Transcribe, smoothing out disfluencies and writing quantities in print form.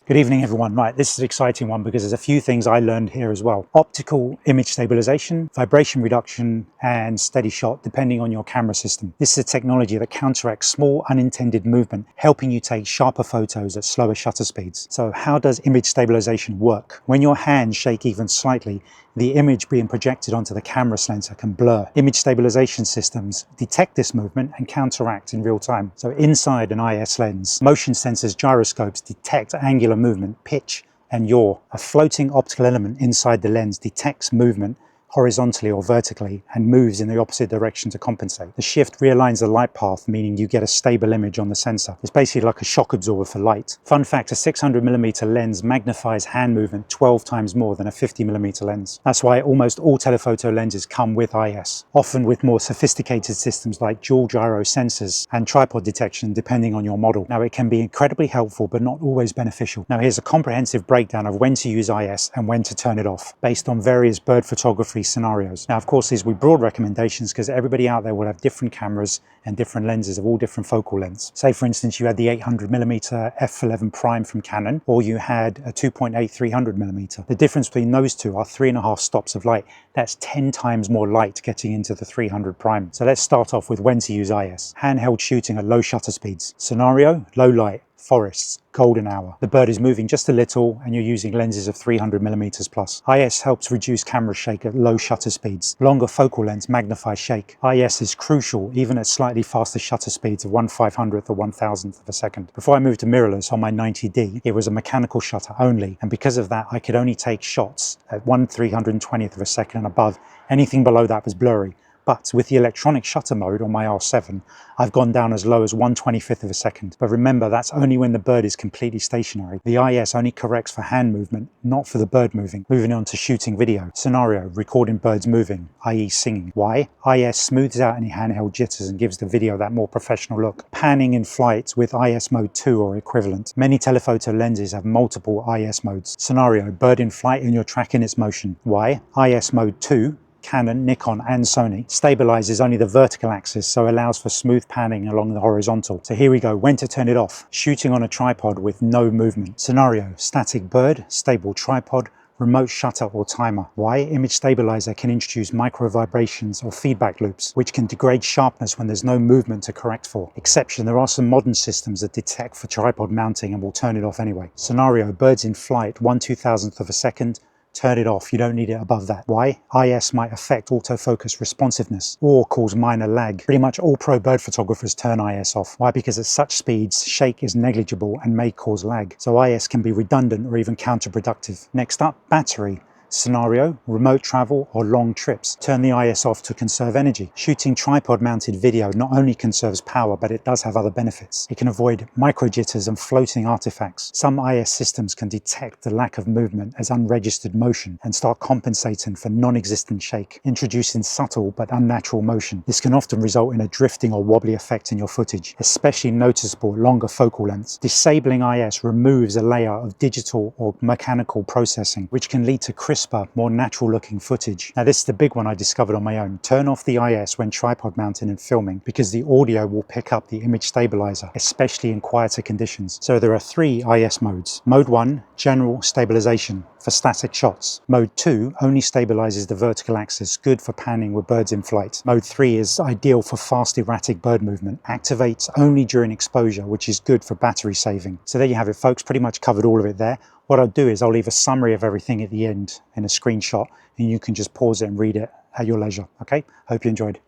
Good evening, everyone. Right, this is an exciting one because there's a few things I learned here as well. Optical image stabilization, vibration reduction, and steady shot, depending on your camera system. This is a technology that counteracts small unintended movement, helping you take sharper photos at slower shutter speeds. So how does image stabilization work? When your hands shake even slightly, the image being projected onto the camera sensor can blur. Image stabilization systems detect this movement and counteract in real time. So inside an IS lens, motion sensors, gyroscopes detect angular movement, pitch, and yaw. A floating optical element inside the lens detects movement horizontally or vertically and moves in the opposite direction to compensate. The shift realigns the light path, meaning you get a stable image on the sensor. It's basically like a shock absorber for light. Fun fact, a 600mm lens magnifies hand movement 12 times more than a 50mm lens. That's why almost all telephoto lenses come with IS, often with more sophisticated systems like dual gyro sensors and tripod detection depending on your model. Now, it can be incredibly helpful but not always beneficial. Now, here's a comprehensive breakdown of when to use IS and when to turn it off based on various bird photography scenarios. Now, of course, these will be broad recommendations because everybody out there will have different cameras and different lenses of all different focal lengths. Say, for instance, you had the 800mm f11 prime from Canon, or you had a 2.8 300mm. The difference between those two are 3.5 stops of light. That's 10 times more light getting into the 300 prime. So let's start off with when to use IS. Handheld shooting at low shutter speeds. Scenario, low light, forests, golden hour. The bird is moving just a little and you're using lenses of 300mm plus. IS helps reduce camera shake at low shutter speeds. Longer focal lengths magnify shake. IS is crucial even at slightly faster shutter speeds of 1/500th or 1,000th of a second. Before I moved to mirrorless on my 90D, it was a mechanical shutter only, and because of that I could only take shots at 1/320th of a second and above. Anything below that was blurry. But with the electronic shutter mode on my R7, I've gone down as low as 1/25th of a second. But remember, that's only when the bird is completely stationary. The IS only corrects for hand movement, not for the bird moving. Moving on to shooting video. Scenario, recording birds moving, i.e. singing. Why? IS smooths out any handheld jitters and gives the video that more professional look. Panning in flight with IS mode 2 or equivalent. Many telephoto lenses have multiple IS modes. Scenario, bird in flight and you're tracking its motion. Why? IS mode 2, Canon, Nikon and Sony, stabilizes only the vertical axis, so allows for smooth panning along the horizontal. So here we go, when to turn it off. Shooting on a tripod with no movement. Scenario, static bird, stable tripod, remote shutter or timer. Why? Image stabilizer can introduce micro vibrations or feedback loops, which can degrade sharpness when there's no movement to correct for. Exception, there are some modern systems that detect for tripod mounting and will turn it off anyway. Scenario, birds in flight, 1/2000th of a second, turn it off, you don't need it above that. Why? IS might affect autofocus responsiveness or cause minor lag. Pretty much all pro bird photographers turn IS off. Why? Because at such speeds, shake is negligible and may cause lag. So IS can be redundant or even counterproductive. Next up, battery. Scenario, remote travel or long trips. Turn the IS off to conserve energy. Shooting tripod mounted video not only conserves power, but it does have other benefits. It can avoid micro jitters and floating artifacts. Some IS systems can detect the lack of movement as unregistered motion and start compensating for non-existent shake, introducing subtle but unnatural motion. This can often result in a drifting or wobbly effect in your footage, especially noticeable at longer focal lengths. Disabling IS removes a layer of digital or mechanical processing, which can lead to crisper, more natural looking footage. Now, this is the big one I discovered on my own. Turn off the IS when tripod mounting and filming because the audio will pick up the image stabilizer, especially in quieter conditions. So there are 3 IS modes. Mode 1, general stabilization for static shots. Mode 2 only stabilizes the vertical axis, good for panning with birds in flight. Mode 3 is ideal for fast erratic bird movement. Activates only during exposure, which is good for battery saving. So there you have it, folks. Pretty much covered all of it there. What I'll do is I'll leave a summary of everything at the end in a screenshot and you can just pause it and read it at your leisure. Okay? Hope you enjoyed.